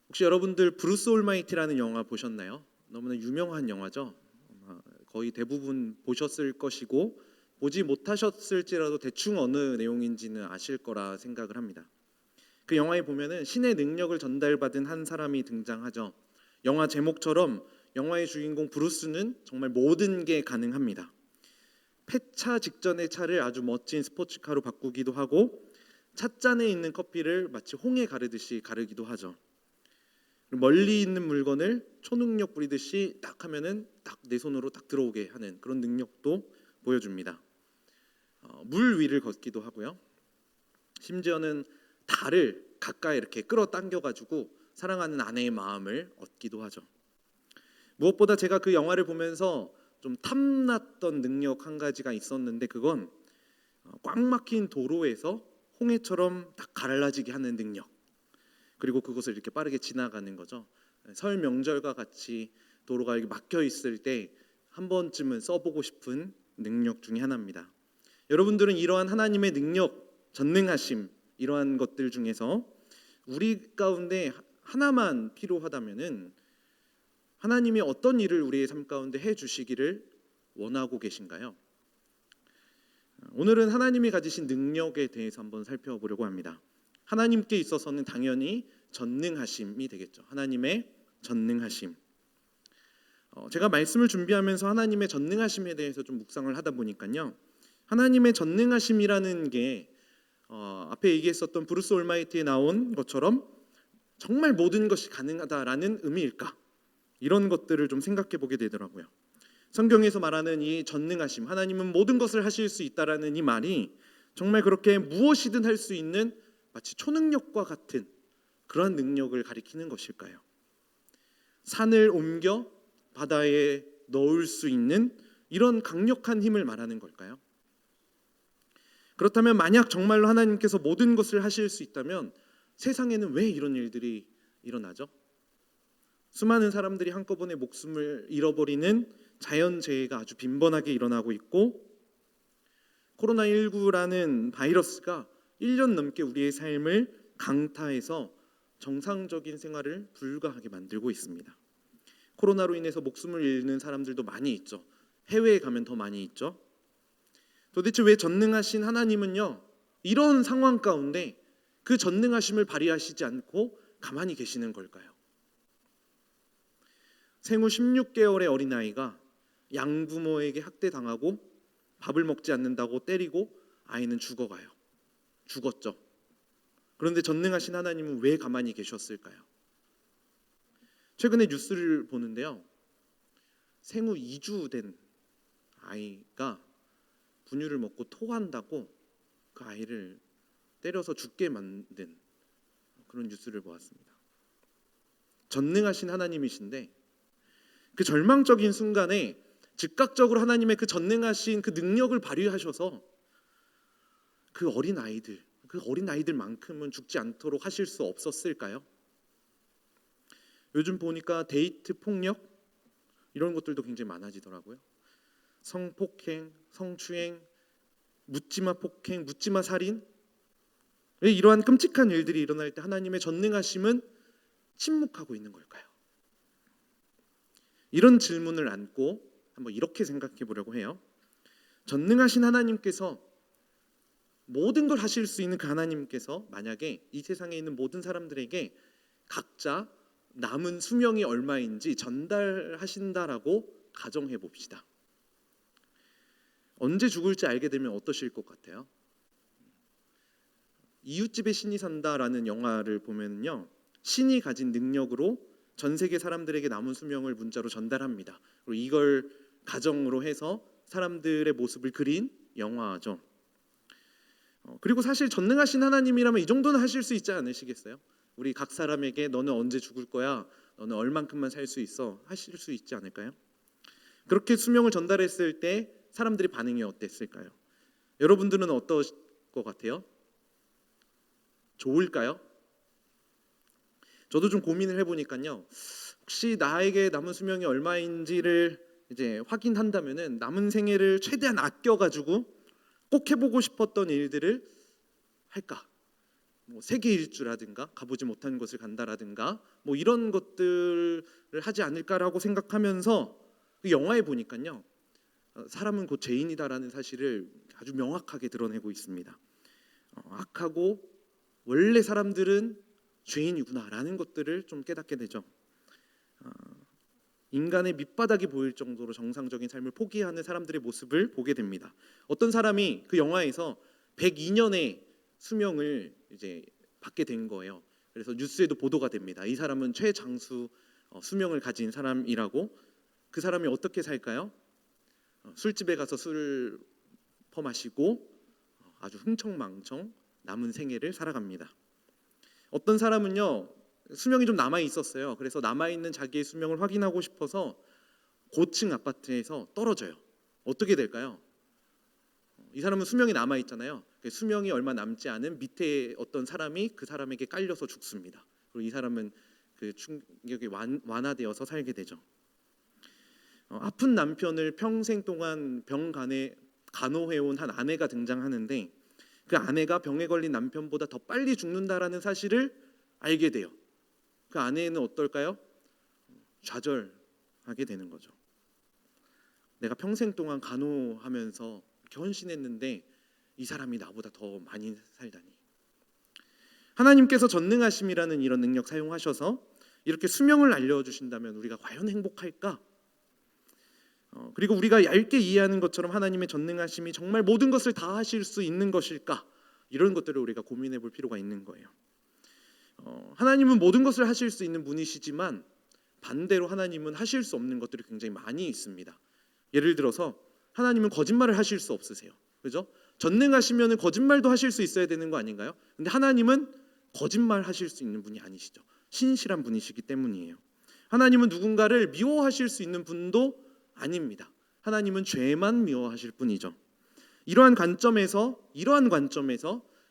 혹시 여러분들 브루스 올마이티라는 영화 보셨나요? 너무나 유명한 영화죠. 거의 대부분 보셨을 것이고 보지 못하셨을지라도 대충 어느 내용인지는 아실 거라 생각을 합니다. 그 영화에 보면은 신의 능력을 전달받은 한 사람이 등장하죠. 영화 제목처럼 영화의 주인공 브루스는 정말 모든 게 가능합니다. 폐차 직전의 차를 아주 멋진 스포츠카로 바꾸기도 하고 찻잔에 있는 커피를 마치 홍에 가르듯이 가르기도 하죠. 멀리 있는 물건을 초능력 부리듯이 딱 하면은 딱 내 손으로 딱 들어오게 하는 그런 능력도 보여줍니다. 물 위를 걷기도 하고요. 심지어는 달을 가까이 이렇게 끌어당겨 가지고 사랑하는 아내의 마음을 얻기도 하죠. 무엇보다 제가 그 영화를 보면서 좀 탐났던 능력 한 가지가 있었는데 그건 꽉 막힌 도로에서 홍해처럼 딱 갈라지게 하는 능력. 그리고 그것을 이렇게 빠르게 지나가는 거죠. 설 명절과 같이 도로가 이렇게 막혀 있을 때 한 번쯤은 써보고 싶은 능력 중에 하나입니다. 여러분들은 이러한 하나님의 능력, 전능하심 이러한 것들 중에서 우리 가운데 하나만 필요하다면은 하나님이 어떤 일을 우리의 삶 가운데 해주시기를 원하고 계신가요? 오늘은 하나님이 가지신 능력에 대해서 한번 살펴보려고 합니다. 하나님께 있어서는 당연히 전능하심이 되겠죠. 하나님의 전능하심. 제가 말씀을 준비하면서 하나님의 전능하심에 대해서 좀 묵상을 하다 보니까요. 하나님의 전능하심이라는 게 앞에 얘기했었던 브루스 올마이티에 나온 것처럼 정말 모든 것이 가능하다라는 의미일까? 이런 것들을 좀 생각해 보게 되더라고요. 성경에서 말하는 이 전능하심, 하나님은 모든 것을 하실 수 있다라는 이 말이 정말 그렇게 무엇이든 할 수 있는 마치 초능력과 같은 그러한 능력을 가리키는 것일까요? 산을 옮겨 바다에 넣을 수 있는 이런 강력한 힘을 말하는 걸까요? 그렇다면 만약 정말로 하나님께서 모든 것을 하실 수 있다면 세상에는 왜 이런 일들이 일어나죠? 수많은 사람들이 한꺼번에 목숨을 잃어버리는 자연재해가 아주 빈번하게 일어나고 있고 코로나19라는 바이러스가 1년 넘게 우리의 삶을 강타해서 정상적인 생활을 불가하게 만들고 있습니다. 코로나로 인해서 목숨을 잃는 사람들도 많이 있죠. 해외에 가면 더 많이 있죠. 도대체 왜 전능하신 하나님은요 이런 상황 가운데 그 전능하심을 발휘하시지 않고 가만히 계시는 걸까요? 생후 16개월의 어린아이가 양부모에게 학대당하고 밥을 먹지 않는다고 때리고 아이는 죽었죠. 그런데 전능하신 하나님은 왜 가만히 계셨을까요? 최근에 뉴스를 보는데요. 생후 2주 된 아이가 분유를 먹고 토한다고 그 아이를 때려서 죽게 만든 그런 뉴스를 보았습니다. 전능하신 하나님이신데 그 절망적인 순간에 즉각적으로 하나님의 그 전능하신 그 능력을 발휘하셔서 그 어린아이들만큼은 죽지 않도록 하실 수 없었을까요? 요즘 보니까 데이트 폭력 이런 것들도 굉장히 많아지더라고요. 성폭행, 성추행, 묻지마 폭행, 묻지마 살인. 왜 이러한 끔찍한 일들이 일어날 때 하나님의 전능하심은 침묵하고 있는 걸까요? 이런 질문을 안고 한번 이렇게 생각해 보려고 해요. 전능하신 하나님께서 모든 걸 하실 수 있는 그 하나님께서 만약에 이 세상에 있는 모든 사람들에게 각자 남은 수명이 얼마인지 전달하신다라고 가정해 봅시다. 언제 죽을지 알게 되면 어떠실 것 같아요? 이웃집에 신이 산다라는 영화를 보면요, 신이 가진 능력으로 전 세계 사람들에게 남은 수명을 문자로 전달합니다. 그리고 이걸 가정으로 해서 사람들의 모습을 그린 영화죠. 그리고 사실 전능하신 하나님이라면 이 정도는 하실 수 있지 않으시겠어요? 우리 각 사람에게 너는 언제 죽을 거야? 너는 얼만큼만 살 수 있어? 하실 수 있지 않을까요? 그렇게 수명을 전달했을 때 사람들의 반응이 어땠을까요? 여러분들은 어떨 것 같아요? 좋을까요? 저도 좀 고민을 해보니까요. 혹시 나에게 남은 수명이 얼마인지를 이제 확인한다면은 남은 생애를 최대한 아껴가지고 꼭 해보고 싶었던 일들을 할까? 뭐 세계 일주라든가 가보지 못한 곳을 간다라든가 뭐 이런 것들을 하지 않을까라고 생각하면서 그 영화에 보니까요, 사람은 곧 죄인이다라는 사실을 아주 명확하게 드러내고 있습니다. 악하고 원래 사람들은 죄인이구나라는 것들을 좀 깨닫게 되죠. 인간의 밑바닥이 보일 정도로 정상적인 삶을 포기하는 사람들의 모습을 보게 됩니다. 어떤 사람이 그 영화에서 102년의 수명을 이제 받게 된 거예요. 그래서 뉴스에도 보도가 됩니다. 이 사람은 최장수 수명을 가진 사람이라고. 그 사람이 어떻게 살까요? 술집에 가서 술을 퍼마시고 아주 흥청망청 남은 생애를 살아갑니다. 어떤 사람은요, 수명이 좀 남아 있었어요. 그래서 남아 있는 자기의 수명을 확인하고 싶어서 고층 아파트에서 떨어져요. 어떻게 될까요? 이 사람은 수명이 남아 있잖아요. 수명이 얼마 남지 않은 밑에 어떤 사람이 그 사람에게 깔려서 죽습니다. 그리고 이 사람은 그 충격이 완화되어서 살게 되죠. 아픈 남편을 평생 동안 병간에 간호해온 한 아내가 등장하는데, 그 아내가 병에 걸린 남편보다 더 빨리 죽는다라는 사실을 알게 돼요. 그 아내는 어떨까요? 좌절하게 되는 거죠. 내가 평생 동안 간호하면서 헌신했는데 이 사람이 나보다 더 많이 살다니. 하나님께서 전능하심이라는 이런 능력 사용하셔서 이렇게 수명을 알려주신다면 우리가 과연 행복할까? 그리고 우리가 얇게 이해하는 것처럼 하나님의 전능하심이 정말 모든 것을 다 하실 수 있는 것일까? 이런 것들을 우리가 고민해 볼 필요가 있는 거예요. 하나님은 모든 것을 하실 수 있는 분이시지만 반대로 하나님은 하실 수 없는 것들이 굉장히 많이 있습니다. 예를 들어서 하나님은 거짓말을 하실 수 없으세요. 그죠? 전능하시면 거짓말도 하실 수 있어야 되는 거 아닌가요? 근데 하나님은 거짓말 하실 수 있는 분이 아니시죠. 신실한 분이시기 때문이에요. 하나님은 누군가를 미워하실 수 있는 분도 아닙니다. 하나님은 죄만 미워하실 뿐이죠. 이러한 관점에서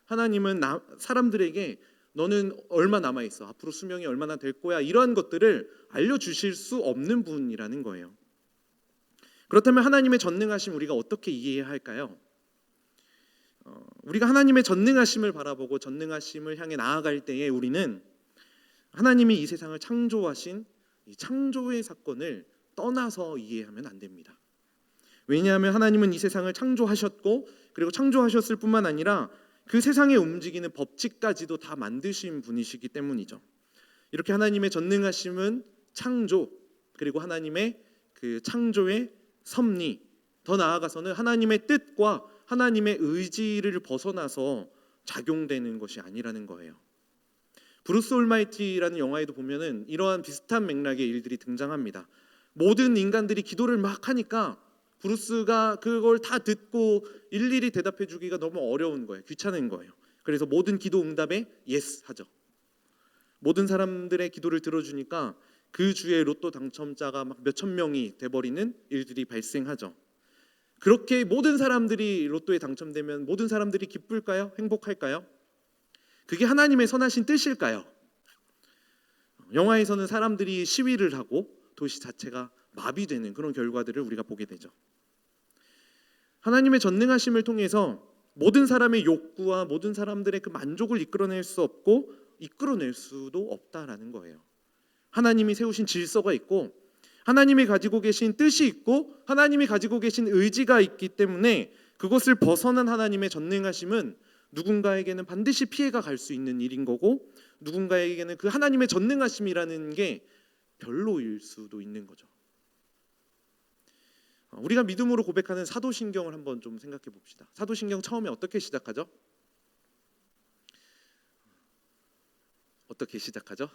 하나님은 사람들에게 너는 얼마 남아 있어, 앞으로 수명이 얼마나 될 거야, 이러한 것들을 알려주실 수 없는 분이라는 거예요. 그렇다면 하나님의 전능하심 우리가 어떻게 이해해야 할까요? 우리가 하나님의 전능하심을 바라보고 전능하심을 향해 나아갈 때에 우리는 하나님이 이 세상을 창조하신 이 창조의 사건을 떠나서 이해하면 안 됩니다. 왜냐하면 하나님은 이 세상을 창조하셨고, 그리고 창조하셨을 뿐만 아니라 그 세상에 움직이는 법칙까지도 다 만드신 분이시기 때문이죠. 이렇게 하나님의 전능하심은 창조, 그리고 하나님의 그 창조의 섭리, 더 나아가서는 하나님의 뜻과 하나님의 의지를 벗어나서 작용되는 것이 아니라는 거예요. 브루스 올마이티라는 영화에도 보면은 이러한 비슷한 맥락의 일들이 등장합니다. 모든 인간들이 기도를 막 하니까 브루스가 그걸 다 듣고 일일이 대답해 주기가 너무 어려운 거예요. 귀찮은 거예요. 그래서 모든 기도 응답에 예스 하죠. 모든 사람들의 기도를 들어주니까 그 주에 로또 당첨자가 막 몇천 명이 돼버리는 일들이 발생하죠. 그렇게 모든 사람들이 로또에 당첨되면 모든 사람들이 기쁠까요? 행복할까요? 그게 하나님의 선하신 뜻일까요? 영화에서는 사람들이 시위를 하고 도시 자체가 마비되는 그런 결과들을 우리가 보게 되죠. 하나님의 전능하심을 통해서 모든 사람의 욕구와 모든 사람들의 그 만족을 이끌어낼 수 없고 이끌어낼 수도 없다라는 거예요. 하나님이 세우신 질서가 있고 하나님이 가지고 계신 뜻이 있고 하나님이 가지고 계신 의지가 있기 때문에 그것을 벗어난 하나님의 전능하심은 누군가에게는 반드시 피해가 갈 수 있는 일인 거고, 누군가에게는 그 하나님의 전능하심이라는 게 별로일 수도 있는 거죠. 우리가 믿음으로 고백하는 사도신경을 한번 좀 생각해 봅시다. 사도신경 처음에 어떻게 시작하죠? 어떻게 시작하죠?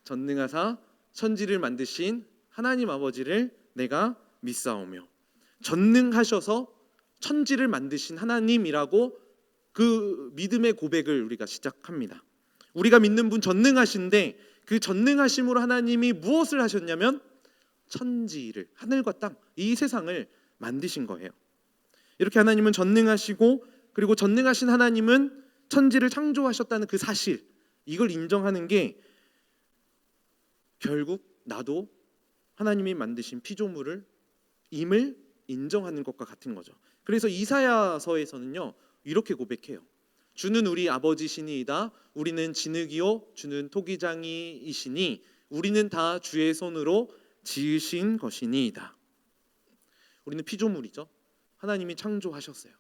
전능하사 천지를 만드신 하나님 아버지를 내가 믿사오며. 전능하셔서 천지를 만드신 하나님이라고 그 믿음의 고백을 우리가 시작합니다. 우리가 믿는 분 전능하신데 그 전능하심으로 하나님이 무엇을 하셨냐면 천지를, 하늘과 땅, 이 세상을 만드신 거예요. 이렇게 하나님은 전능하시고, 그리고 전능하신 하나님은 천지를 창조하셨다는 그 사실, 이걸 인정하는 게 결국 나도 하나님이 만드신 피조물을 임을 인정하는 것과 같은 거죠. 그래서 이사야서에서는요 이렇게 고백해요. 주는 우리 아버지시니이다. 우리는 진흙이요 주는 토기장이이시니 우리는 다 주의 손으로 지으신 것이니이다. 우리는 피조물이죠. 하나님이 창조하셨어요.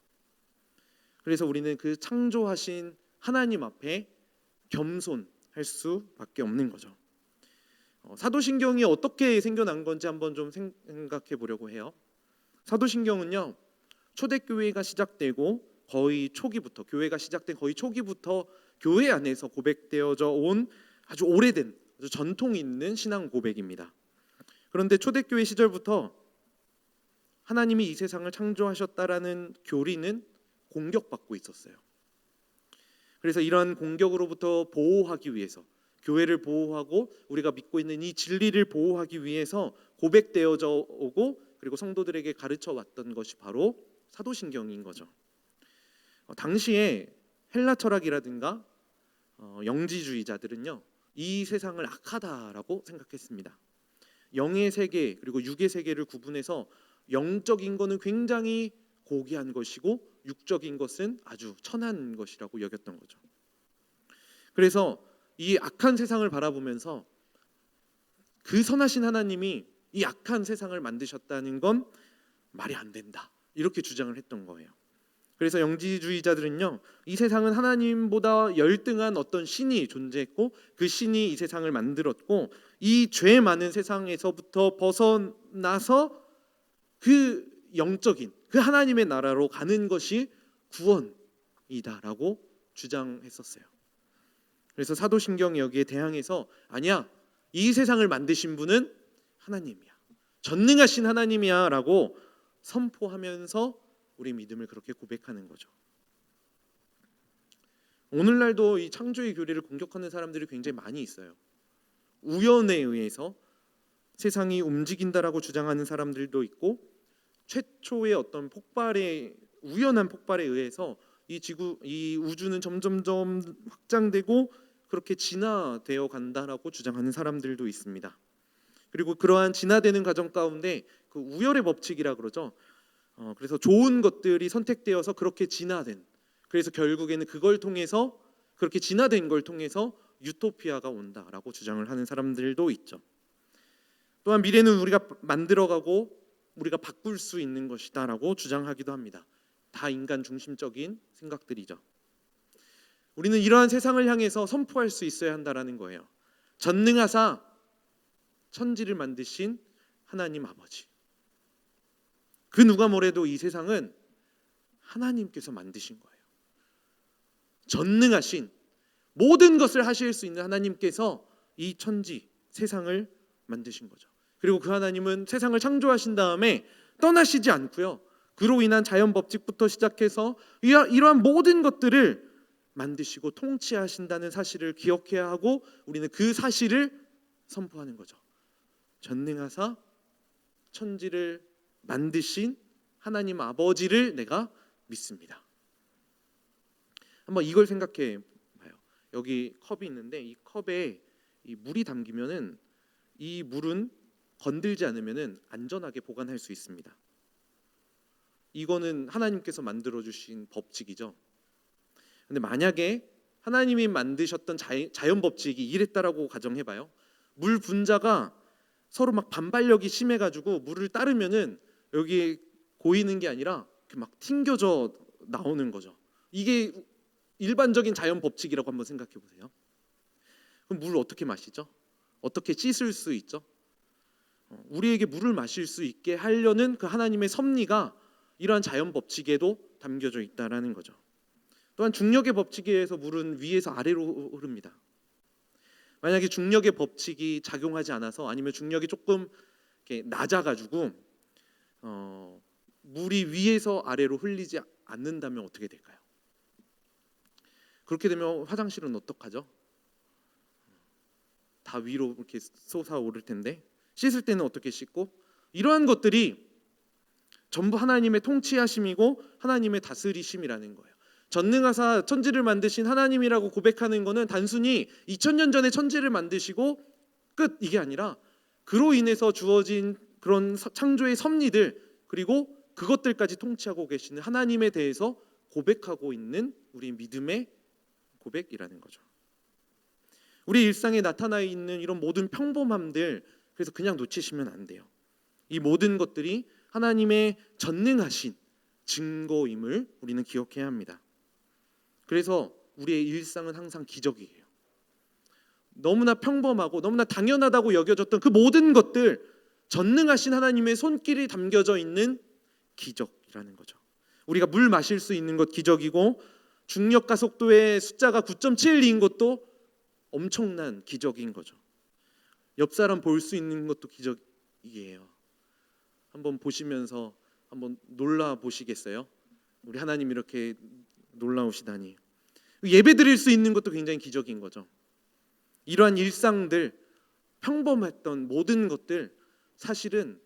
그래서 우리는 그 창조하신 하나님 앞에 겸손할 수밖에 없는 거죠. 사도신경이 어떻게 생겨난 건지 한번 좀 생각해 보려고 해요. 사도신경은요, 초대교회가 시작되고 거의 초기부터, 교회가 시작된 거의 초기부터 교회 안에서 고백되어져 온 아주 오래된, 아주 전통 있는 신앙 고백입니다. 그런데 초대교회 시절부터 하나님이 이 세상을 창조하셨다라는 교리는 공격받고 있었어요. 그래서 이러한 공격으로부터 보호하기 위해서, 교회를 보호하고 우리가 믿고 있는 이 진리를 보호하기 위해서 고백되어져 오고 그리고 성도들에게 가르쳐 왔던 것이 바로 사도신경인 거죠. 당시에 헬라 철학이라든가 영지주의자들은요, 이 세상을 악하다라고 생각했습니다. 영의 세계 그리고 육의 세계를 구분해서 영적인 것은 굉장히 고귀한 것이고 육적인 것은 아주 천한 것이라고 여겼던 거죠. 그래서 이 악한 세상을 바라보면서 그 선하신 하나님이 이 악한 세상을 만드셨다는 건 말이 안 된다, 이렇게 주장을 했던 거예요. 그래서 영지주의자들은요, 이 세상은 하나님보다 열등한 어떤 신이 존재했고 그 신이 이 세상을 만들었고 이 죄 많은 세상에서부터 벗어나서 그 영적인 그 하나님의 나라로 가는 것이 구원이다라고 주장했었어요. 그래서 사도신경이 여기에 대항해서 아니야, 이 세상을 만드신 분은 하나님이야, 전능하신 하나님이야 라고 선포하면서 우리 믿음을 그렇게 고백하는 거죠. 오늘날도 이 창조의 교리를 공격하는 사람들이 굉장히 많이 있어요. 우연에 의해서 세상이 움직인다라고 주장하는 사람들도 있고, 최초의 어떤 우연한 폭발에 의해서 이 우주는 점점점 확장되고 그렇게 진화되어 간다라고 주장하는 사람들도 있습니다. 그리고 그러한 진화되는 과정 가운데 그 우열의 법칙이라 그러죠. 그래서 좋은 것들이 선택되어서 그렇게 진화된, 그래서 결국에는 그걸 통해서, 그렇게 진화된 걸 통해서 유토피아가 온다라고 주장을 하는 사람들도 있죠. 또한 미래는 우리가 만들어가고 우리가 바꿀 수 있는 것이다라고 주장하기도 합니다. 다 인간 중심적인 생각들이죠. 우리는 이러한 세상을 향해서 선포할 수 있어야 한다라는 거예요. 전능하사 천지를 만드신 하나님 아버지, 그 누가 뭐래도 이 세상은 하나님께서 만드신 거예요. 전능하신 모든 것을 하실 수 있는 하나님께서 이 천지 세상을 만드신 거죠. 그리고 그 하나님은 세상을 창조하신 다음에 떠나시지 않고요, 그로 인한 자연 법칙부터 시작해서 이러한 모든 것들을 만드시고 통치하신다는 사실을 기억해야 하고 우리는 그 사실을 선포하는 거죠. 전능하사 천지를 만드신 하나님 아버지를 내가 믿습니다. 한번 이걸 생각해 봐요. 여기 컵이 있는데 이 컵에 이 물이 담기면은 이 물은 건들지 않으면은 안전하게 보관할 수 있습니다. 이거는 하나님께서 만들어 주신 법칙이죠. 근데 만약에 하나님이 만드셨던 자연 법칙이 이랬다라고 가정해 봐요. 물 분자가 서로 막 반발력이 심해 가지고 물을 따르면은 여기 고이는 게 아니라 막 튕겨져 나오는 거죠. 이게 일반적인 자연 법칙이라고 한번 생각해 보세요. 그럼 물을 어떻게 마시죠? 어떻게 씻을 수 있죠? 우리에게 물을 마실 수 있게 하려는 그 하나님의 섭리가 이러한 자연 법칙에도 담겨져 있다라는 거죠. 또한 중력의 법칙에 의해서 물은 위에서 아래로 흐릅니다. 만약에 중력의 법칙이 작용하지 않아서, 아니면 중력이 조금 이렇게 낮아가지고 물이 위에서 아래로 흘리지 않는다면 어떻게 될까요? 그렇게 되면 화장실은 어떡하죠? 다 위로 이렇게 솟아오를 텐데, 씻을 때는 어떻게 씻고? 이러한 것들이 전부 하나님의 통치하심이고 하나님의 다스리심이라는 거예요. 전능하사 천지를 만드신 하나님이라고 고백하는 것은 단순히 2000년 전에 천지를 만드시고 끝, 이게 아니라 그로 인해서 주어진 그런 창조의 섭리들, 그리고 그것들까지 통치하고 계시는 하나님에 대해서 고백하고 있는 우리 믿음의 고백이라는 거죠. 우리 일상에 나타나 있는 이런 모든 평범함들, 그래서 그냥 놓치시면 안 돼요. 이 모든 것들이 하나님의 전능하신 증거임을 우리는 기억해야 합니다. 그래서 우리의 일상은 항상 기적이에요. 너무나 평범하고 너무나 당연하다고 여겨졌던 그 모든 것들, 전능하신 하나님의 손길이 담겨져 있는 기적이라는 거죠. 우리가 물 마실 수 있는 것 기적이고, 중력 가속도의 숫자가 9.7인 것도 엄청난 기적인 거죠. 옆 사람 볼 수 있는 것도 기적이에요. 한번 보시면서 한번 놀라 보시겠어요? 우리 하나님 이렇게 놀라우시다니. 예배 드릴 수 있는 것도 굉장히 기적인 거죠. 이러한 일상들, 평범했던 모든 것들, 사실은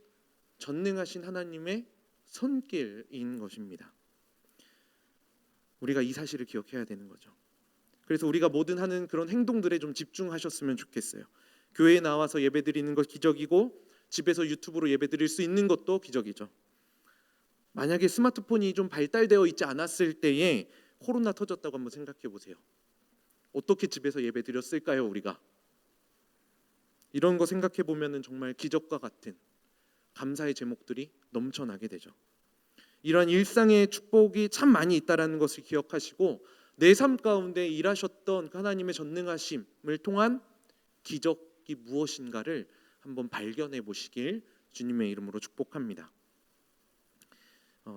전능하신 하나님의 손길인 것입니다. 우리가 이 사실을 기억해야 되는 거죠. 그래서 우리가 뭐든 하는 그런 행동들에 좀 집중하셨으면 좋겠어요. 교회에 나와서 예배드리는 것 기적이고, 집에서 유튜브로 예배드릴 수 있는 것도 기적이죠. 만약에 스마트폰이 좀 발달되어 있지 않았을 때에 코로나 터졌다고 한번 생각해 보세요. 어떻게 집에서 예배드렸을까요, 우리가? 이런 거 생각해 보면은 정말 기적과 같은 감사의 제목들이 넘쳐나게 되죠. 이러한 일상의 축복이 참 많이 있다라는 것을 기억하시고, 내 삶 가운데 일하셨던 그 하나님의 전능하심을 통한 기적이 무엇인가를 한번 발견해 보시길 주님의 이름으로 축복합니다.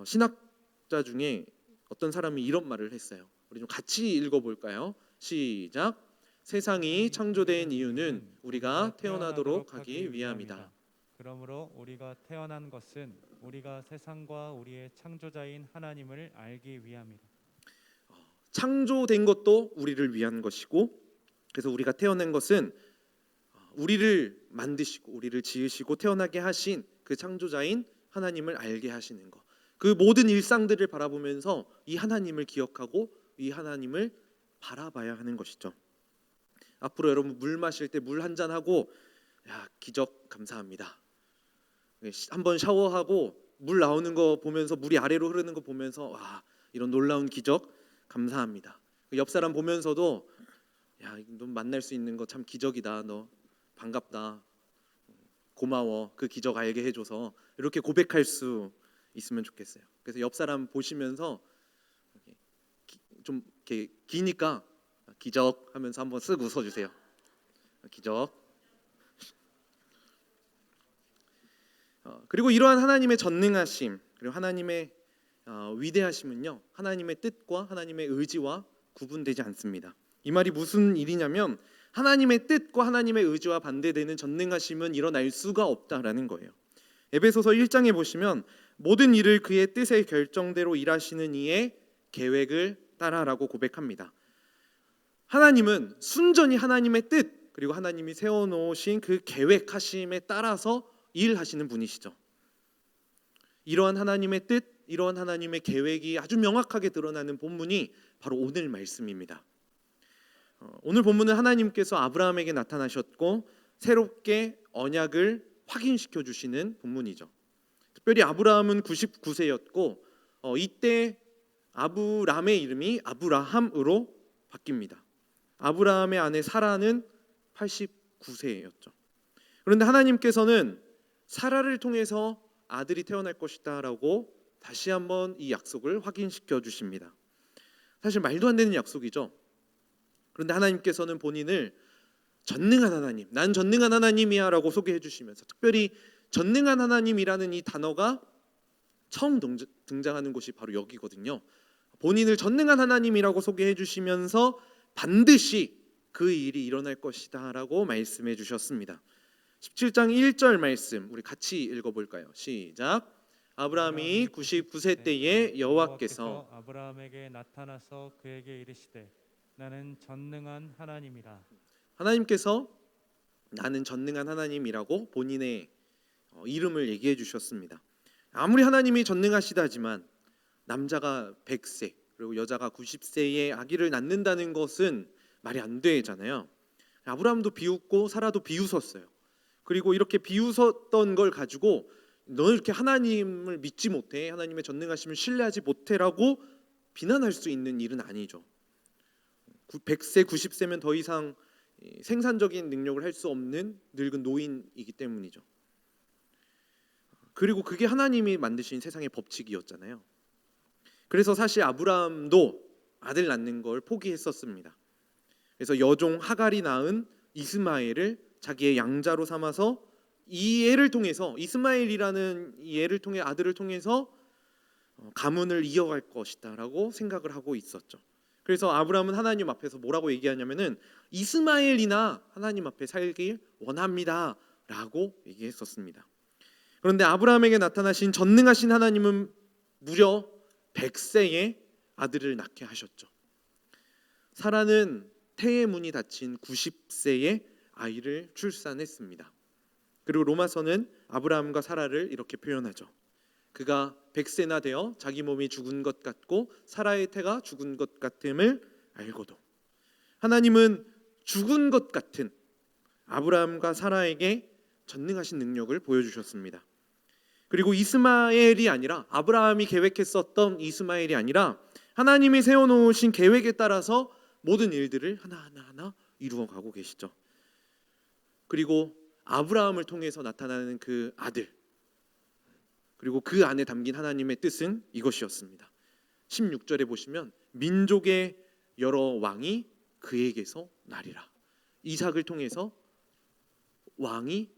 신학자 중에 어떤 사람이 이런 말을 했어요. 우리 좀 같이 읽어볼까요? 시작. 세상이 창조된 이유는 우리가 태어나도록 하기 위함이다. 그러므로 우리가 태어난 것은 우리가 세상과 우리의 창조자인 하나님을 알기 위함이다. 창조된 것도 우리를 위한 것이고, 그래서 우리가 태어난 것은 우리를 만드시고 우리를 지으시고 태어나게 하신 그 창조자인 하나님을 알게 하시는 것, 그 모든 일상들을 바라보면서 이 하나님을 기억하고 이 하나님을 바라봐야 하는 것이죠. 앞으로 여러분 물 마실 때 물 한 잔 하고, 야, 기적 감사합니다. 한번 샤워하고 물 나오는 거 보면서, 물이 아래로 흐르는 거 보면서, 와, 이런 놀라운 기적 감사합니다. 옆 사람 보면서도, 야, 너 만날 수 있는 거 참 기적이다. 너 반갑다. 고마워. 그 기적 알게 해줘서. 이렇게 고백할 수 있으면 좋겠어요. 그래서 옆 사람 보시면서 좀 이렇게 기니까 기적 하면서 한번 쓱 웃어주세요. 기적. 그리고 이러한 하나님의 전능하심, 그리고 하나님의 위대하심은요, 하나님의 뜻과 하나님의 의지와 구분되지 않습니다. 이 말이 무슨 일이냐면, 하나님의 뜻과 하나님의 의지와 반대되는 전능하심은 일어날 수가 없다라는 거예요. 에베소서 1장에 보시면, 모든 일을 그의 뜻의 결정대로 일하시는 이의 계획을 따라라고 고백합니다. 하나님은 순전히 하나님의 뜻, 그리고 하나님이 세워놓으신 그 계획하심에 따라서 일하시는 분이시죠. 이러한 하나님의 뜻, 이러한 하나님의 계획이 아주 명확하게 드러나는 본문이 바로 오늘 말씀입니다. 오늘 본문은 하나님께서 아브라함에게 나타나셨고 새롭게 언약을 확인시켜 주시는 본문이죠. 특별히 아브라함은 99세였고 이때 아브람의 이름이 아브라함으로 바뀝니다. 아브라함의 아내 사라는 89세였죠. 그런데 하나님께서는 사라를 통해서 아들이 태어날 것이다 라고 다시 한번 이 약속을 확인시켜 주십니다. 사실 말도 안 되는 약속이죠. 그런데 하나님께서는 본인을 전능한 하나님, 난 전능한 하나님이야 라고 소개해 주시면서, 특별히 전능한 하나님이라는 이 단어가 처음 등장하는 곳이 바로 여기거든요. 본인을 전능한 하나님이라고 소개해 주시면서 반드시 그 일이 일어날 것이다 라고 말씀해 주셨습니다. 17장 1절 말씀 우리 같이 읽어볼까요? 시작. 아브라함이 99세 때에 여호와께서 아브라함에게 나타나서 그에게 이르시되 나는 전능한 하나님이라. 하나님께서 나는 전능한 하나님이라고 본인의 이름을 얘기해 주셨습니다. 아무리 하나님이 전능하시다지만 남자가 100세 그리고 여자가 90세에 아기를 낳는다는 것은 말이 안 되잖아요. 아브라함도 비웃고 사라도 비웃었어요. 그리고 이렇게 비웃었던 걸 가지고 너 이렇게 하나님을 믿지 못해, 하나님의 전능하심을 신뢰하지 못해라고 비난할 수 있는 일은 아니죠. 100세, 90세면 더 이상 생산적인 능력을 할 수 없는 늙은 노인이기 때문이죠. 그리고 그게 하나님이 만드신 세상의 법칙이었잖아요. 그래서 사실 아브라함도 아들 낳는 걸 포기했었습니다. 그래서 여종 하갈이 낳은 이스마엘을 자기의 양자로 삼아서 이 애를 통해서, 이스마엘이라는 이 애를 통해, 아들을 통해서 가문을 이어갈 것이다라고 생각을 하고 있었죠. 그래서 아브라함은 하나님 앞에서 뭐라고 얘기하냐면은 이스마엘이나 하나님 앞에 살길 원합니다라고 얘기했었습니다. 그런데 아브라함에게 나타나신 전능하신 하나님은 무려 100세에 아들을 낳게 하셨죠. 사라는 태의 문이 닫힌 90세에 아이를 출산했습니다. 그리고 로마서는 아브라함과 사라를 이렇게 표현하죠. 그가 100세나 되어 자기 몸이 죽은 것 같고 사라의 태가 죽은 것 같음을 알고도. 하나님은 죽은 것 같은 아브라함과 사라에게 전능하신 능력을 보여주셨습니다. 그리고 이스마엘이 아니라, 아브라함이 계획했었던 이스마엘이 아니라 하나님이 세워놓으신 계획에 따라서 모든 일들을 하나하나 이루어가고 계시죠. 그리고 아브라함을 통해서 나타나는 그 아들, 그리고 그 안에 담긴 하나님의 뜻은 이것이었습니다. 16절에 보시면 민족의 여러 왕이 그에게서 나리라. 이삭을 통해서 왕이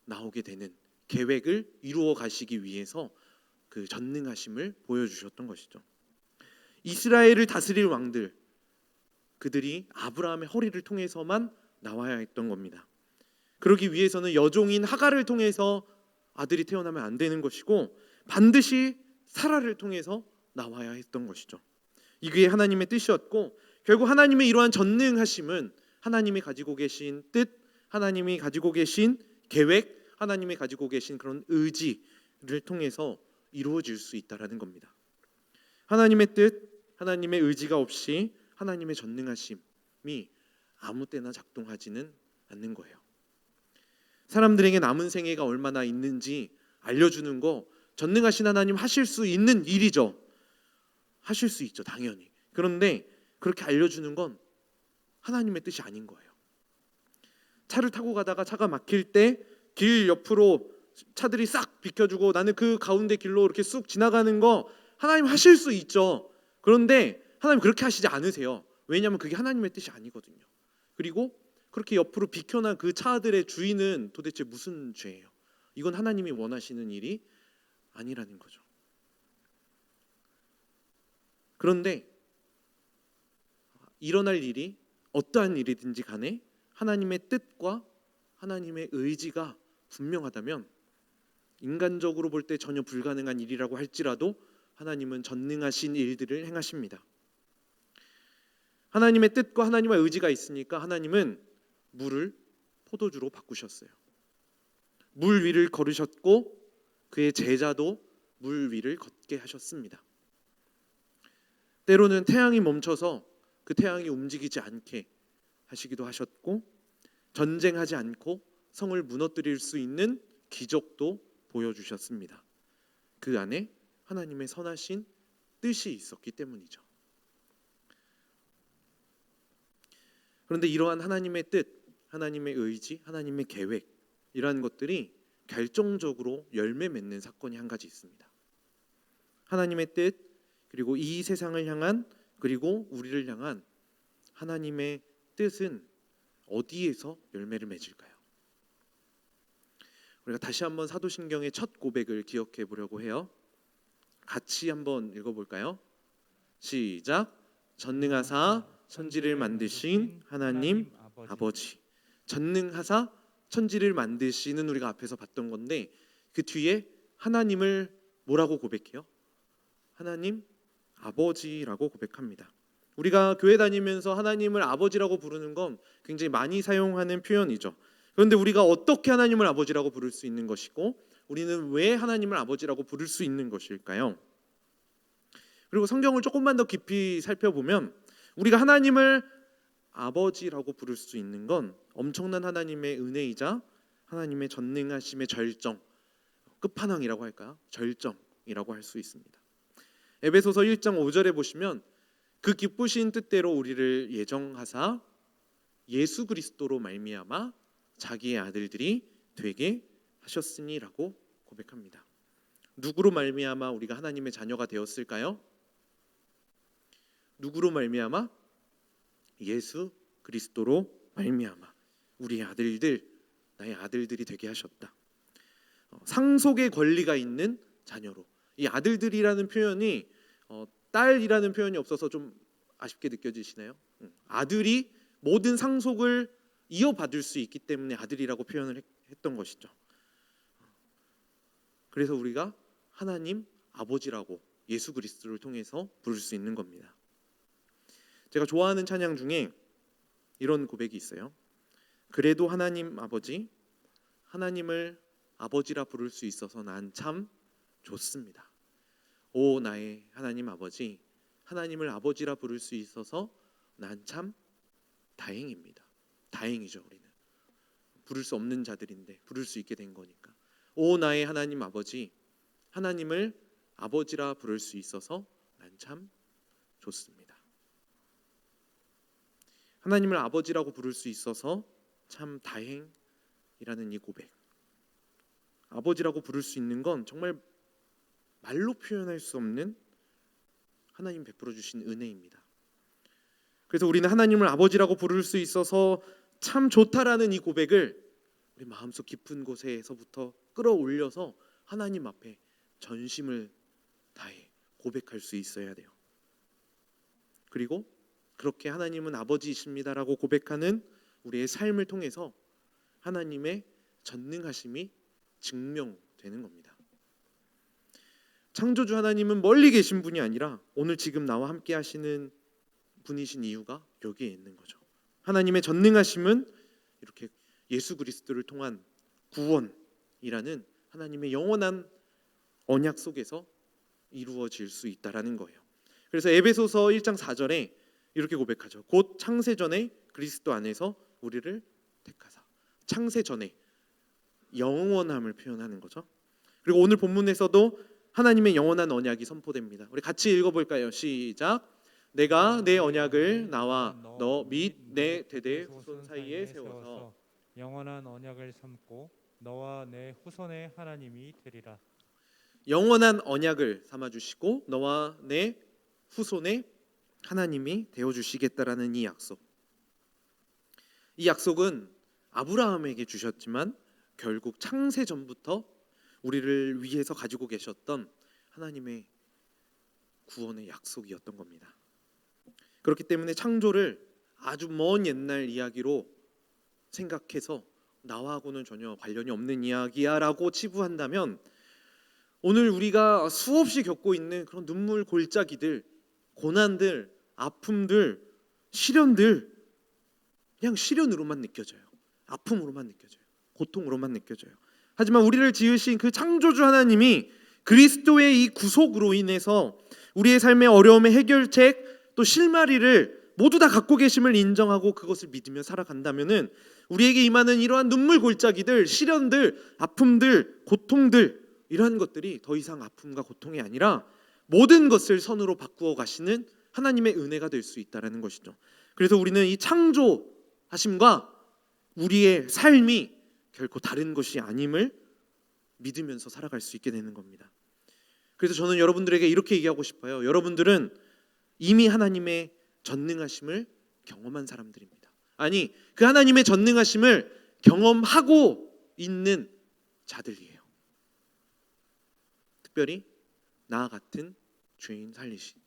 나오게 되는 계획을 이루어 가시기 위해서 그 전능하심을 보여주셨던 것이죠. 이스라엘을 다스릴 왕들, 그들이 아브라함의 허리를 통해서만 나와야 했던 겁니다. 그러기 위해서는 여종인 하갈을 통해서 아들이 태어나면 안 되는 것이고 반드시 사라를 통해서 나와야 했던 것이죠. 이게 하나님의 뜻이었고, 결국 하나님의 이러한 전능하심은 하나님이 가지고 계신 뜻, 하나님이 가지고 계신 계획, 하나님이 가지고 계신 그런 의지를 통해서 이루어질 수 있다라는 겁니다. 하나님의 뜻, 하나님의 의지가 없이 하나님의 전능하심이 아무 때나 작동하지는 않는 거예요. 사람들에게 남은 생애가 얼마나 있는지 알려주는 거 전능하신 하나님 하실 수 있는 일이죠. 하실 수 있죠, 당연히. 그런데 그렇게 알려주는 건 하나님의 뜻이 아닌 거예요. 차를 타고 가다가 차가 막힐 때 길 옆으로 차들이 싹 비켜주고 나는 그 가운데 길로 이렇게 쑥 지나가는 거 하나님 하실 수 있죠. 그런데 하나님 그렇게 하시지 않으세요. 왜냐하면 그게 하나님의 뜻이 아니거든요. 그리고 그렇게 옆으로 비켜난 그 차들의 주인은 도대체 무슨 죄예요? 이건 하나님이 원하시는 일이 아니라는 거죠. 그런데 일어날 일이 어떠한 일이든지 간에 하나님의 뜻과 하나님의 의지가 분명하다면, 인간적으로 볼 때 전혀 불가능한 일이라고 할지라도 하나님은 전능하신 일들을 행하십니다. 하나님의 뜻과 하나님의 의지가 있으니까 하나님은 물을 포도주로 바꾸셨어요. 물 위를 걸으셨고 그의 제자도 물 위를 걷게 하셨습니다. 때로는 태양이 멈춰서 그 태양이 움직이지 않게 하시기도 하셨고, 전쟁하지 않고 성을 무너뜨릴 수 있는 기적도 보여주셨습니다. 그 안에 하나님의 선하신 뜻이 있었기 때문이죠. 그런데 이러한 하나님의 뜻, 하나님의 의지, 하나님의 계획, 이러한 것들이 결정적으로 열매 맺는 사건이 한 가지 있습니다. 하나님의 뜻, 그리고 이 세상을 향한, 그리고 우리를 향한 하나님의 뜻은 어디에서 열매를 맺을까요? 우리가 다시 한번 사도신경의 첫 고백을 기억해 보려고 해요. 같이 한번 읽어볼까요? 시작. 전능하사 천지를 만드신 하나님 아버지. 전능하사 천지를 만드시는 우리가 앞에서 봤던 건데, 그 뒤에 하나님을 뭐라고 고백해요? 하나님 아버지라고 고백합니다. 우리가 교회 다니면서 하나님을 아버지라고 부르는 건 굉장히 많이 사용하는 표현이죠. 그런데 우리가 어떻게 하나님을 아버지라고 부를 수 있는 것이고, 우리는 왜 하나님을 아버지라고 부를 수 있는 것일까요? 그리고 성경을 조금만 더 깊이 살펴보면 우리가 하나님을 아버지라고 부를 수 있는 건 엄청난 하나님의 은혜이자 하나님의 전능하심의 절정, 끝판왕이라고 할까요? 절정이라고 할 수 있습니다. 에베소서 1장 5절에 보시면 그 기쁘신 뜻대로 우리를 예정하사 예수 그리스도로 말미암아 자기의 아들들이 되게 하셨으니라고 고백합니다. 누구로 말미암아 우리가 하나님의 자녀가 되었을까요? 누구로 말미암아? 예수 그리스도로 말미암아 우리의 아들들, 나의 아들들이 되게 하셨다. 상속의 권리가 있는 자녀로. 이 아들들이라는 표현이 딸이라는 표현이 없어서 좀 아쉽게 느껴지시나요? 아들이 모든 상속을 이어받을 수 있기 때문에 아들이라고 표현을 했던 것이죠. 그래서 우리가 하나님 아버지라고 예수 그리스도를 통해서 부를 수 있는 겁니다. 제가 좋아하는 찬양 중에 이런 고백이 있어요. 그래도 하나님 아버지, 하나님을 아버지라 부를 수 있어서 난 참 좋습니다. 오 나의 하나님 아버지, 하나님을 아버지라 부를 수 있어서 난 참 다행입니다. 다행이죠. 우리는 부를 수 없는 자들인데 부를 수 있게 된 거니까. 오 나의 하나님 아버지, 하나님을 아버지라 부를 수 있어서 난 참 좋습니다. 하나님을 아버지라고 부를 수 있어서 참 다행이라는 이 고백. 아버지라고 부를 수 있는 건 정말 말로 표현할 수 없는 하나님 베풀어 주신 은혜입니다. 그래서 우리는 하나님을 아버지라고 부를 수 있어서 참 좋다라는 이 고백을 우리 마음속 깊은 곳에서부터 끌어올려서 하나님 앞에 전심을 다해 고백할 수 있어야 돼요. 그리고 그렇게 하나님은 아버지이십니다라고 고백하는 우리의 삶을 통해서 하나님의 전능하심이 증명되는 겁니다. 창조주 하나님은 멀리 계신 분이 아니라 오늘 지금 나와 함께 하시는 분이신 이유가 여기에 있는 거죠. 하나님의 전능하심은 이렇게 예수 그리스도를 통한 구원이라는 하나님의 영원한 언약 속에서 이루어질 수 있다라는 거예요. 그래서 에베소서 1장 4절에 이렇게 고백하죠. 곧 창세 전에 그리스도 안에서 우리를 택하사. 창세 전에 영원함을 표현하는 거죠. 그리고 오늘 본문에서도 하나님의 영원한 언약이 선포됩니다. 우리 같이 읽어볼까요? 시작. 내가 내 언약을 나와 너 및 내 대대 후손 사이에 세워서 영원한 언약을 삼고 너와 내 후손의 하나님이 되리라. 영원한 언약을 삼아주시고 너와 내 후손의 하나님이 되어주시겠다라는 이 약속. 이 약속은 아브라함에게 주셨지만 결국 창세 전부터 우리를 위해서 가지고 계셨던 하나님의 구원의 약속이었던 겁니다. 그렇기 때문에 창조를 아주 먼 옛날 이야기로 생각해서 나와하고는 전혀 관련이 없는 이야기야라고 치부한다면 오늘 우리가 수없이 겪고 있는 그런 눈물 골짜기들, 고난들, 아픔들, 시련들 그냥 시련으로만 느껴져요. 아픔으로만 느껴져요. 고통으로만 느껴져요. 하지만 우리를 지으신 그 창조주 하나님이 그리스도의 이 구속으로 인해서 우리의 삶의 어려움의 해결책 또 실마리를 모두 다 갖고 계심을 인정하고 그것을 믿으며 살아간다면은 우리에게 임하는 이러한 눈물 골짜기들, 시련들, 아픔들, 고통들 이러한 것들이 더 이상 아픔과 고통이 아니라 모든 것을 선으로 바꾸어 가시는 하나님의 은혜가 될 수 있다라는 것이죠. 그래서 우리는 이 창조하심과 우리의 삶이 결코 다른 것이 아님을 믿으면서 살아갈 수 있게 되는 겁니다. 그래서 저는 여러분들에게 이렇게 얘기하고 싶어요. 여러분들은 이미 하나님의 전능하심을 경험한 사람들입니다. 아니, 그 하나님의 전능하심을 경험하고 있는 자들이에요. 특별히 나 같은 죄인 살리신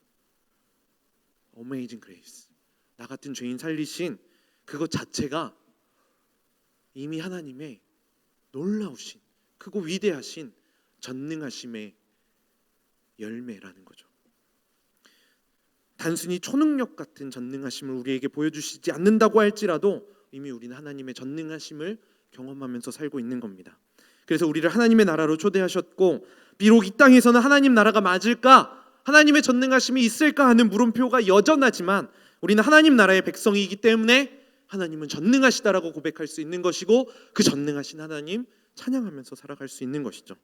Amazing Grace, 나 같은 죄인 살리신 그것 자체가 이미 하나님의 놀라우신 크고 위대하신 전능하심의 열매라는 거죠. 단순히 초능력 같은 전능하심을 우리에게 보여주시지 않는다고 할지라도 이미 우리는 하나님의 전능하심을 경험하면서 살고 있는 겁니다. 그래서 우리를 하나님의 나라로 초대하셨고 비록 이 땅에서는 하나님 나라가 맞을까? 하나님의 전능하심이 있을까 하는 물음표가 여전하지만 우리는 하나님 나라의 백성이기 때문에 하나님은 전능하시다라고 고백할 수 있는 것이고 그 전능하신 하나님 찬양하면서 살아갈 수 있는 것이죠.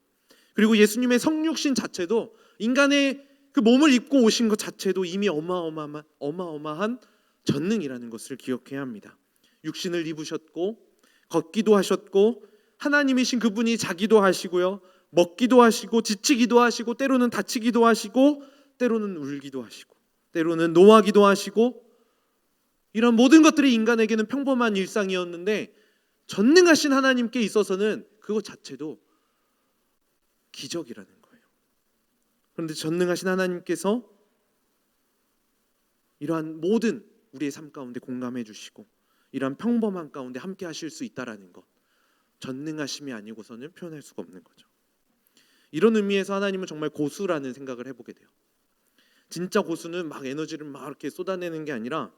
그리고 예수님의 성육신 자체도 인간의 그 몸을 입고 오신 것 자체도 이미 어마어마한 전능이라는 것을 기억해야 합니다. 육신을 입으셨고 걷기도 하셨고 하나님이신 그분이 자기도 하시고요, 먹기도 하시고 지치기도 하시고 때로는 다치기도 하시고 때로는 울기도 하시고 때로는 노하기도 하시고, 이런 모든 것들이 인간에게는 평범한 일상이었는데 전능하신 하나님께 있어서는 그것 자체도 기적이라는 거예요. 그런데 전능하신 하나님께서 이러한 모든 우리의 삶 가운데 공감해 주시고 이러한 평범한 가운데 함께 하실 수 있다라는 것, 전능하심이 아니고서는 표현할 수가 없는 거죠. 이런 의미에서 하나님은 정말 고수라는 생각을 해보게 돼요. 진짜 고수는 막 에너지를 막 이렇게 쏟아내는 게 아니라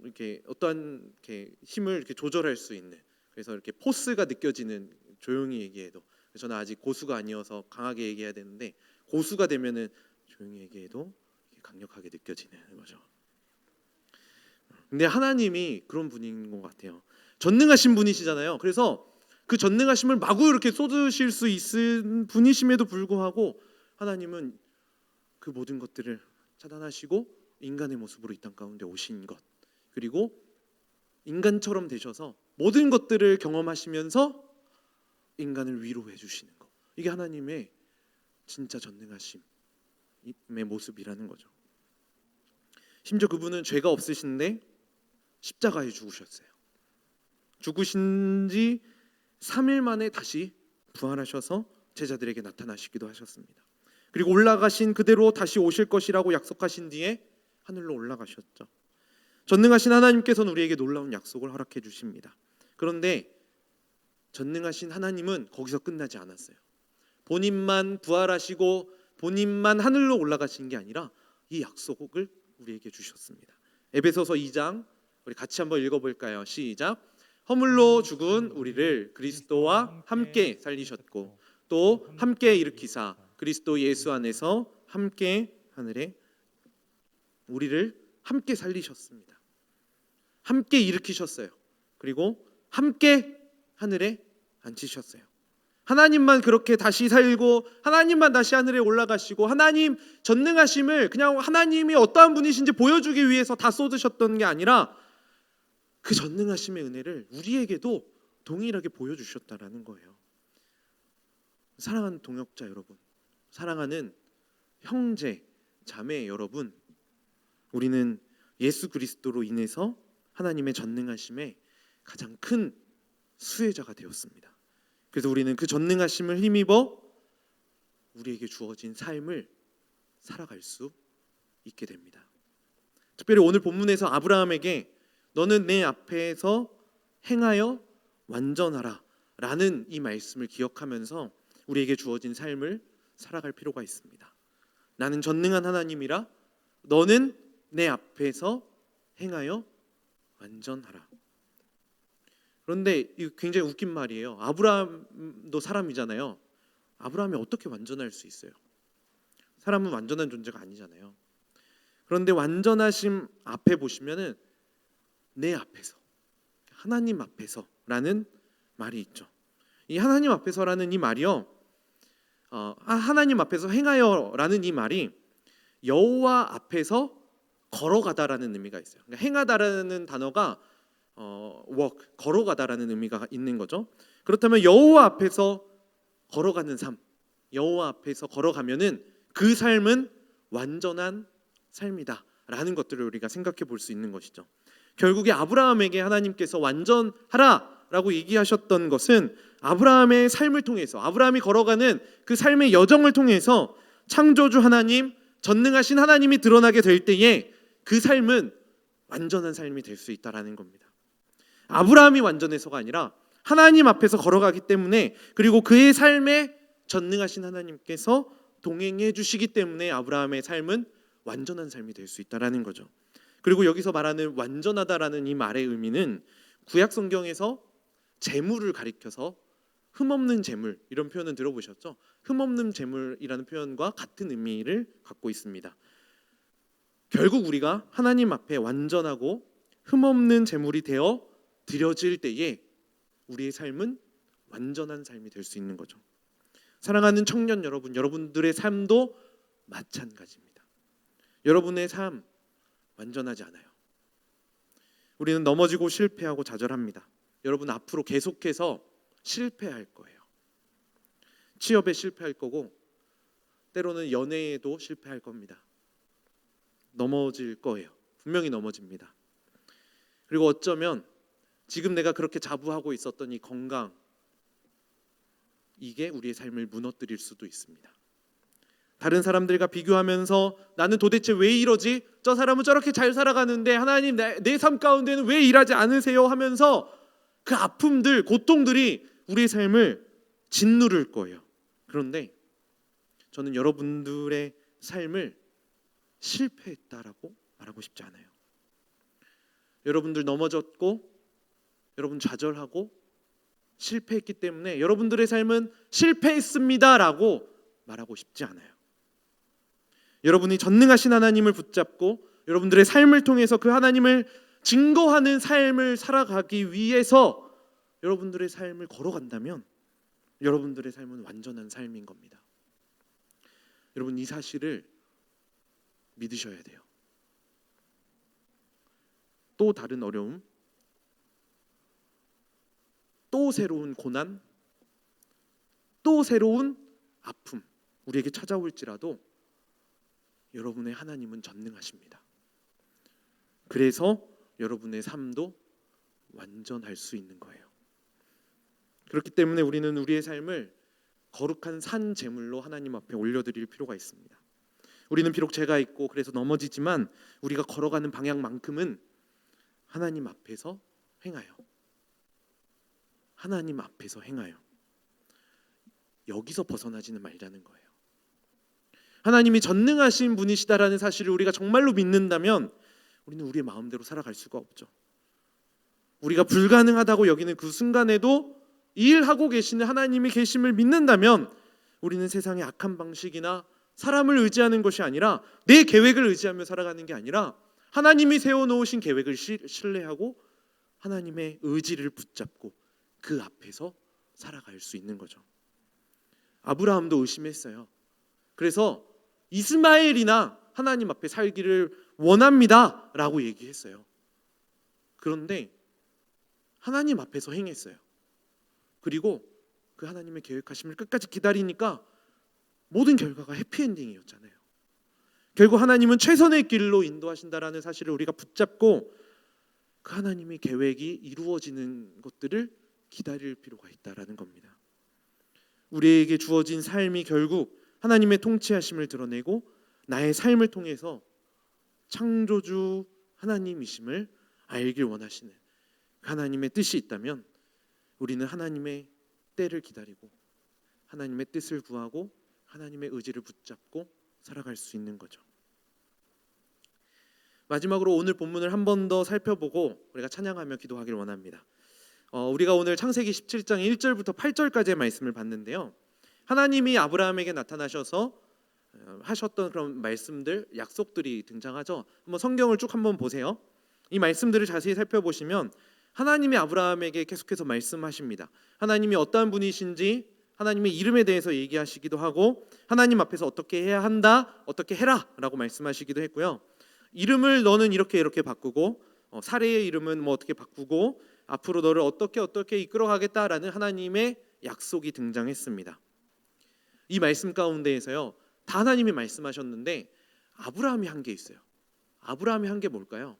이렇게 어떠한 이렇게 힘을 이렇게 조절할 수 있는, 그래서 이렇게 포스가 느껴지는, 조용히 얘기해도, 저는 아직 고수가 아니어서 강하게 얘기해야 되는데 고수가 되면은 조용히 얘기해도 강력하게 느껴지는 거죠. 근데 하나님이 그런 분인 것 같아요. 전능하신 분이시잖아요. 그래서 그 전능하심을 마구 이렇게 쏟으실 수 있는 분이심에도 불구하고 하나님은 그 모든 것들을 차단하시고 인간의 모습으로 이 땅 가운데 오신 것, 그리고 인간처럼 되셔서 모든 것들을 경험하시면서 인간을 위로해 주시는 것, 이게 하나님의 진짜 전능하심의 모습이라는 거죠. 심지어 그분은 죄가 없으신데 십자가에 죽으셨어요. 죽으신 지 3일 만에 다시 부활하셔서 제자들에게 나타나시기도 하셨습니다. 그리고 올라가신 그대로 다시 오실 것이라고 약속하신 뒤에 하늘로 올라가셨죠. 전능하신 하나님께서는 우리에게 놀라운 약속을 허락해 주십니다. 그런데 전능하신 하나님은 거기서 끝나지 않았어요. 본인만 부활하시고 본인만 하늘로 올라가신 게 아니라 이 약속을 우리에게 주셨습니다. 에베소서 2장 우리 같이 한번 읽어볼까요? 시작. 허물로 죽은 우리를 그리스도와 함께 살리셨고 또 함께 일으키사 그리스도 예수 안에서 함께 하늘에 우리를 함께 살리셨습니다. 함께 일으키셨어요. 그리고 함께 하늘에 앉히셨어요. 하나님만 그렇게 다시 살고 하나님만 다시 하늘에 올라가시고 하나님 전능하심을 그냥 하나님이 어떠한 분이신지 보여주기 위해서 다 쏟으셨던 게 아니라 그 전능하심의 은혜를 우리에게도 동일하게 보여주셨다라는 거예요. 사랑하는 동역자 여러분, 사랑하는 형제, 자매 여러분, 우리는 예수 그리스도로 인해서 하나님의 전능하심의 가장 큰 수혜자가 되었습니다. 그래서 우리는 그 전능하심을 힘입어 우리에게 주어진 삶을 살아갈 수 있게 됩니다. 특별히 오늘 본문에서 아브라함에게 너는 내 앞에서 행하여 완전하라 라는 이 말씀을 기억하면서 우리에게 주어진 삶을 살아갈 필요가 있습니다. 나는 전능한 하나님이라 너는 내 앞에서 행하여 완전하라. 그런데 이거 굉장히 웃긴 말이에요. 아브라함도 사람이잖아요. 아브라함이 어떻게 완전할 수 있어요? 사람은 완전한 존재가 아니잖아요. 그런데 완전하심 앞에 보시면은 내 앞에서, 하나님 앞에서라는 말이 있죠. 이 하나님 앞에서라는 이 말이요, 하나님 앞에서 행하여라는 이 말이 여호와 앞에서 걸어가다라는 의미가 있어요. 그러니까 행하다라는 단어가 walk, 걸어가다라는 의미가 있는 거죠. 그렇다면 여호와 앞에서 걸어가는 삶, 여호와 앞에서 걸어가면은 그 삶은 완전한 삶이다라는 것들을 우리가 생각해 볼 수 있는 것이죠. 결국에 아브라함에게 하나님께서 완전하라라고 얘기하셨던 것은 아브라함의 삶을 통해서, 아브라함이 걸어가는 그 삶의 여정을 통해서 창조주 하나님, 전능하신 하나님이 드러나게 될 때에 그 삶은 완전한 삶이 될 수 있다라는 겁니다. 아브라함이 완전해서가 아니라 하나님 앞에서 걸어가기 때문에, 그리고 그의 삶에 전능하신 하나님께서 동행해 주시기 때문에 아브라함의 삶은 완전한 삶이 될 수 있다라는 거죠. 그리고 여기서 말하는 완전하다라는 이 말의 의미는 구약 성경에서 재물을 가리켜서 흠없는 재물, 이런 표현은 들어보셨죠? 흠없는 재물이라는 표현과 같은 의미를 갖고 있습니다. 결국 우리가 하나님 앞에 완전하고 흠없는 재물이 되어 드려질 때에 우리의 삶은 완전한 삶이 될 수 있는 거죠. 사랑하는 청년 여러분, 여러분들의 삶도 마찬가지입니다. 여러분의 삶 완전하지 않아요. 우리는 넘어지고 실패하고 좌절합니다. 여러분 앞으로 계속해서 실패할 거예요. 취업에 실패할 거고 때로는 연애에도 실패할 겁니다. 넘어질 거예요. 분명히 넘어집니다. 그리고 어쩌면 지금 내가 그렇게 자부하고 있었던 이 건강, 이게 우리의 삶을 무너뜨릴 수도 있습니다. 다른 사람들과 비교하면서 나는 도대체 왜 이러지? 저 사람은 저렇게 잘 살아가는데 하나님 내 삶 가운데는 왜 일하지 않으세요? 하면서 그 아픔들, 고통들이 우리의 삶을 짓누를 거예요. 그런데 저는 여러분들의 삶을 실패했다라고 말하고 싶지 않아요. 여러분들 넘어졌고 여러분 좌절하고 실패했기 때문에 여러분들의 삶은 실패했습니다라고 말하고 싶지 않아요. 여러분이 전능하신 하나님을 붙잡고 여러분들의 삶을 통해서 그 하나님을 증거하는 삶을 살아가기 위해서 여러분들의 삶을 걸어간다면 여러분들의 삶은 완전한 삶인 겁니다. 여러분 이 사실을 믿으셔야 돼요. 또 다른 어려움, 또 새로운 고난, 또 새로운 아픔 우리에게 찾아올지라도 여러분의 하나님은 전능하십니다. 그래서 여러분의 삶도 완전할 수 있는 거예요. 그렇기 때문에 우리는 우리의 삶을 거룩한 산 제물로 하나님 앞에 올려드릴 필요가 있습니다. 우리는 비록 죄가 있고 그래서 넘어지지만 우리가 걸어가는 방향만큼은 하나님 앞에서 행하여 하나님 앞에서 행하여 여기서 벗어나지는 말자는 거예요. 하나님이 전능하신 분이시다라는 사실을 우리가 정말로 믿는다면 우리는 우리의 마음대로 살아갈 수가 없죠. 우리가 불가능하다고 여기는 그 순간에도 일하고 계시는 하나님이 계심을 믿는다면 우리는 세상의 악한 방식이나 사람을 의지하는 것이 아니라 내 계획을 의지하며 살아가는 게 아니라 하나님이 세워놓으신 계획을 신뢰하고 하나님의 의지를 붙잡고 그 앞에서 살아갈 수 있는 거죠. 아브라함도 의심했어요. 그래서 이스마엘이나 하나님 앞에 살기를 원합니다 라고 얘기했어요. 그런데 하나님 앞에서 행했어요. 그리고 그 하나님의 계획하심을 끝까지 기다리니까 모든 결과가 해피엔딩이었잖아요. 결국 하나님은 최선의 길로 인도하신다라는 사실을 우리가 붙잡고 그 하나님의 계획이 이루어지는 것들을 기다릴 필요가 있다라는 겁니다. 우리에게 주어진 삶이 결국 하나님의 통치하심을 드러내고 나의 삶을 통해서 창조주 하나님이심을 알길 원하시는 하나님의 뜻이 있다면 우리는 하나님의 때를 기다리고 하나님의 뜻을 구하고 하나님의 의지를 붙잡고 살아갈 수 있는 거죠. 마지막으로 오늘 본문을 한 번 더 살펴보고 우리가 찬양하며 기도하길 원합니다. 우리가 오늘 창세기 17장 1절부터 8절까지의 말씀을 봤는데요. 하나님이 아브라함에게 나타나셔서 하셨던 그런 말씀들, 약속들이 등장하죠. 한번 성경을 쭉 한번 보세요. 이 말씀들을 자세히 살펴보시면 하나님이 아브라함에게 계속해서 말씀하십니다. 하나님이 어떠한 분이신지 하나님의 이름에 대해서 얘기하시기도 하고 하나님 앞에서 어떻게 해야 한다, 어떻게 해라 라고 말씀하시기도 했고요. 이름을 너는 이렇게 바꾸고 사례의 이름은 뭐 어떻게 바꾸고 앞으로 너를 어떻게 이끌어가겠다라는 하나님의 약속이 등장했습니다. 이 말씀 가운데에서요, 다 하나님이 말씀하셨는데 아브라함이 한 게 있어요. 아브라함이 한 게 뭘까요?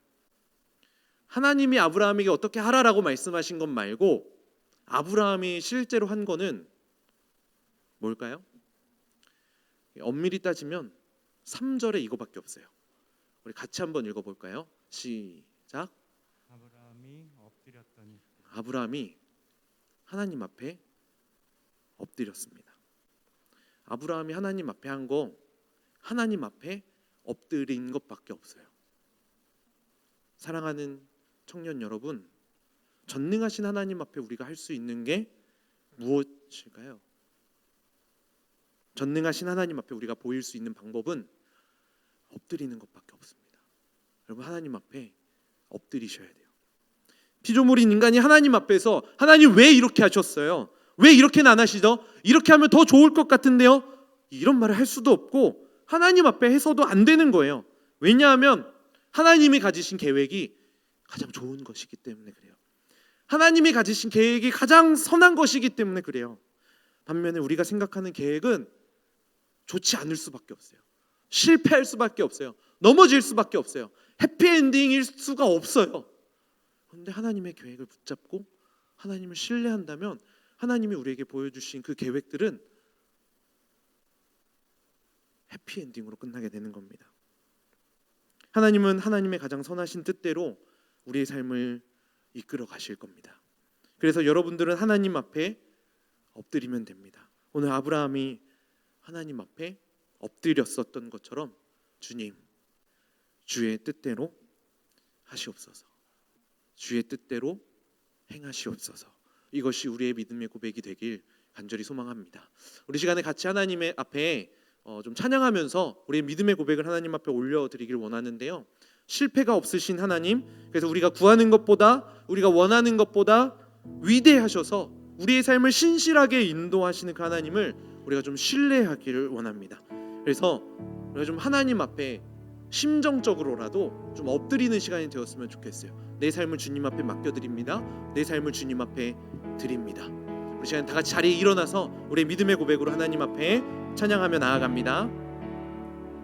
하나님이 아브라함에게 어떻게 하라라고 말씀하신 것 말고 아브라함이 실제로 한 거는 뭘까요? 엄밀히 따지면 3절에 이거밖에 없어요. 우리 같이 한번 읽어볼까요? 시작. 아브라함이 엎드렸더니 아브라함이 하나님 앞에 엎드렸습니다. 아브라함이 하나님 앞에 한 거 하나님 앞에 엎드린 것밖에 없어요. 사랑하는 청년 여러분, 전능하신 하나님 앞에 우리가 할 수 있는 게 무엇일까요? 전능하신 하나님 앞에 우리가 보일 수 있는 방법은 엎드리는 것밖에 없습니다. 여러분 하나님 앞에 엎드리셔야 돼요. 피조물인 인간이 하나님 앞에서 하나님 왜 이렇게 하셨어요? 왜 이렇게는 안 하시죠? 이렇게 하면 더 좋을 것 같은데요? 이런 말을 할 수도 없고 하나님 앞에 해서도 안 되는 거예요. 왜냐하면 하나님이 가지신 계획이 가장 좋은 것이기 때문에 그래요. 하나님이 가지신 계획이 가장 선한 것이기 때문에 그래요. 반면에 우리가 생각하는 계획은 좋지 않을 수밖에 없어요. 실패할 수밖에 없어요. 넘어질 수밖에 없어요. 해피엔딩일 수가 없어요. 그런데 하나님의 계획을 붙잡고 하나님을 신뢰한다면 하나님이 우리에게 보여주신 그 계획들은 해피엔딩으로 끝나게 되는 겁니다. 하나님은 하나님의 가장 선하신 뜻대로 우리의 삶을 이끌어 가실 겁니다. 그래서 여러분들은 하나님 앞에 엎드리면 됩니다. 오늘 아브라함이 하나님 앞에 엎드렸었던 것처럼 주님, 주의 뜻대로 하시옵소서. 주의 뜻대로 행하시옵소서. 이것이 우리의 믿음의 고백이 되길 간절히 소망합니다. 우리 시간에 같이 하나님의 앞에 좀 찬양하면서 우리의 믿음의 고백을 하나님 앞에 올려드리길 원하는데요. 실패가 없으신 하나님, 그래서 우리가 구하는 것보다 우리가 원하는 것보다 위대하셔서 우리의 삶을 신실하게 인도하시는 그 하나님을 우리가 좀 신뢰하기를 원합니다. 그래서 우리가 좀 하나님 앞에 심정적으로라도 좀 엎드리는 시간이 되었으면 좋겠어요. 내 삶을 주님 앞에 맡겨드립니다. 내 삶을 주님 앞에 드립니다. 우리 시간 다 같이 자리에 일어나서 우리의 믿음의 고백으로 하나님 앞에 찬양하며 나아갑니다.